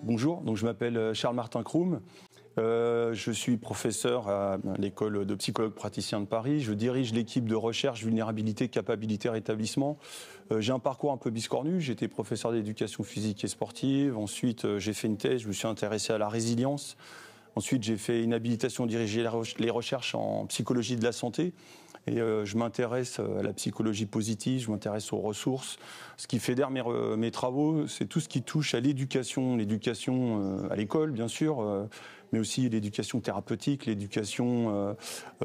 Bonjour, donc je m'appelle Charles-Martin Kroum. Je suis professeur à l'école de psychologues praticiens de Paris. Je dirige l'équipe de recherche, vulnérabilité, capacité, rétablissement. J'ai un parcours un peu biscornu. J'ai été professeur d'éducation physique et sportive. Ensuite, j'ai fait une thèse. Je me suis intéressé à la résilience. Ensuite, j'ai fait une habilitation à diriger les recherches en psychologie de la santé. Et je m'intéresse à la psychologie positive, je m'intéresse aux ressources. Ce qui fédère mes travaux, c'est tout ce qui touche à l'éducation à l'école, bien sûr, mais aussi l'éducation thérapeutique, l'éducation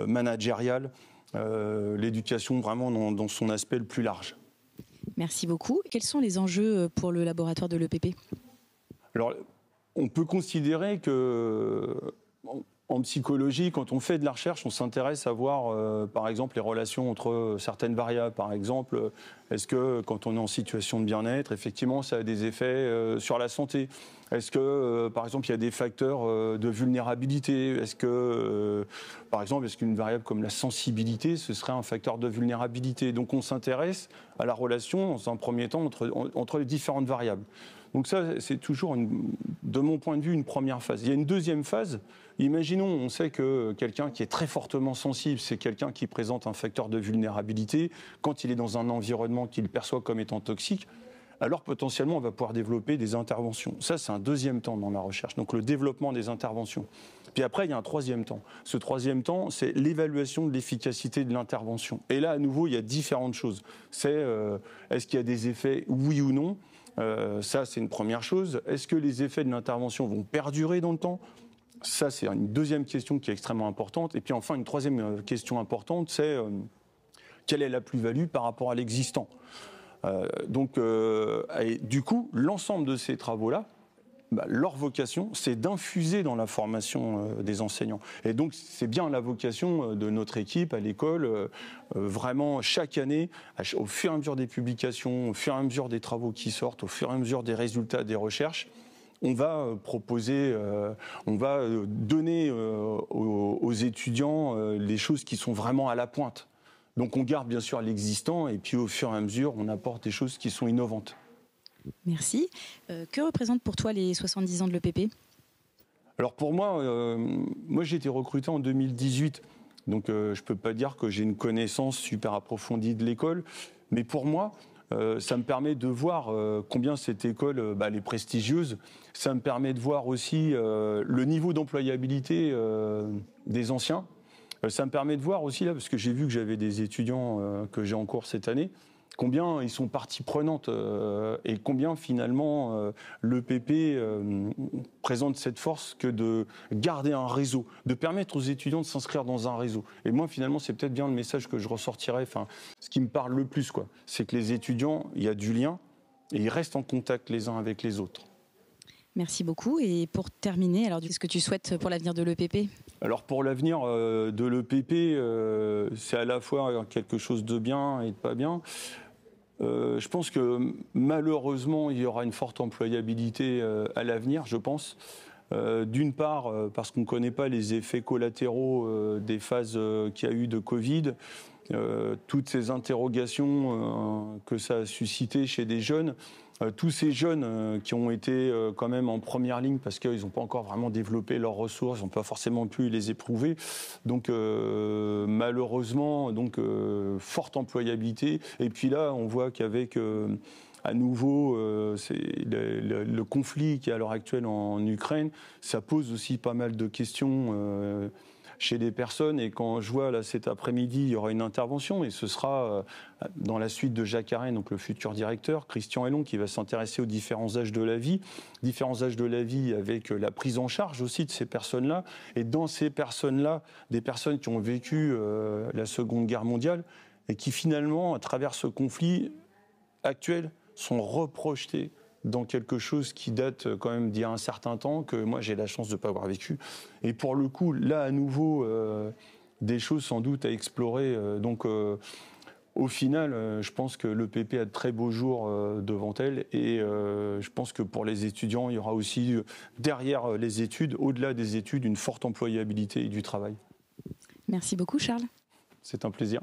managériale, l'éducation vraiment dans son aspect le plus large. Merci beaucoup. Quels sont les enjeux pour le laboratoire de l'EPP ? Alors, on peut considérer que... En psychologie, quand on fait de la recherche, on s'intéresse à voir, par exemple, les relations entre certaines variables. Par exemple, est-ce que quand on est en situation de bien-être, effectivement, ça a des effets sur la santé ? Est-ce que, par exemple, il y a des facteurs de vulnérabilité ? Est-ce que, par exemple, est-ce qu'une variable comme la sensibilité, ce serait un facteur de vulnérabilité ? Donc, on s'intéresse à la relation, dans un premier temps, entre les différentes variables. Donc ça, c'est toujours, de mon point de vue, une première phase. Il y a une deuxième phase. Imaginons, on sait que quelqu'un qui est très fortement sensible, c'est quelqu'un qui présente un facteur de vulnérabilité. Quand il est dans un environnement qu'il perçoit comme étant toxique, alors potentiellement, on va pouvoir développer des interventions. Ça, c'est un deuxième temps dans la recherche, donc le développement des interventions. Puis après, il y a un troisième temps. Ce troisième temps, c'est l'évaluation de l'efficacité de l'intervention. Et là, à nouveau, il y a différentes choses. C'est est-ce qu'il y a des effets, oui ou non ? Ça, c'est une première chose. Est-ce que les effets de l'intervention vont perdurer dans le temps ? Ça, c'est une deuxième question qui est extrêmement importante. Et puis enfin, une troisième question importante, c'est quelle est la plus-value par rapport à l'existant ? Et du coup, l'ensemble de ces travaux-là, leur vocation, c'est d'infuser dans la formation des enseignants. Et donc, c'est bien la vocation de notre équipe à l'école, vraiment chaque année, au fur et à mesure des publications, au fur et à mesure des travaux qui sortent, au fur et à mesure des résultats des recherches, on va proposer, on va donner aux étudiants les choses qui sont vraiment à la pointe. Donc, on garde bien sûr l'existant et puis au fur et à mesure, on apporte des choses qui sont innovantes. Merci. Que représentent pour toi les 70 ans de l'EPP ? Alors pour moi, j'ai été recruté en 2018, donc je ne peux pas dire que j'ai une connaissance super approfondie de l'école, mais pour moi, ça me permet de voir combien cette école elle est prestigieuse, ça me permet de voir aussi le niveau d'employabilité des anciens, ça me permet de voir aussi, là, parce que j'ai vu que j'avais des étudiants que j'ai en cours cette année, combien ils sont partie prenante et combien finalement l'EPP présente cette force que de garder un réseau, de permettre aux étudiants de s'inscrire dans un réseau. Et moi finalement c'est peut-être bien le message que je ressortirais, ce qui me parle le plus, c'est que les étudiants, il y a du lien et ils restent en contact les uns avec les autres. Merci beaucoup. Et pour terminer, alors qu'est-ce que tu souhaites pour l'avenir de l'EPP ? Alors pour l'avenir de l'EPP, c'est à la fois quelque chose de bien et de pas bien. Je pense que malheureusement, il y aura une forte employabilité à l'avenir, je pense. D'une part, parce qu'on ne connaît pas les effets collatéraux des phases qu'il y a eu de Covid, toutes ces interrogations que ça a suscité chez des jeunes, tous ces jeunes qui ont été quand même en première ligne parce qu'ils n'ont pas encore vraiment développé leurs ressources, ils n'ont pas forcément pu les éprouver. Donc malheureusement, forte employabilité. Et puis là, on voit qu'avec à nouveau le conflit qui est à l'heure actuelle en Ukraine, ça pose aussi pas mal de questions chez des personnes. Et quand je vois là cet après-midi, il y aura une intervention et ce sera dans la suite de Jacques Arène, donc le futur directeur, Christian Hellon, qui va s'intéresser aux différents âges de la vie. Différents âges de la vie avec la prise en charge aussi de ces personnes-là. Et dans ces personnes-là, des personnes qui ont vécu la Seconde Guerre mondiale et qui finalement, à travers ce conflit actuel, sont reprojetées dans quelque chose qui date quand même d'il y a un certain temps, que moi j'ai la chance de ne pas avoir vécu. Et pour le coup, là à nouveau, des choses sans doute à explorer. Au final, je pense que l'EPP a de très beaux jours devant elle et je pense que pour les étudiants, il y aura aussi derrière les études, au-delà des études, une forte employabilité et du travail. Merci beaucoup Charles. C'est un plaisir.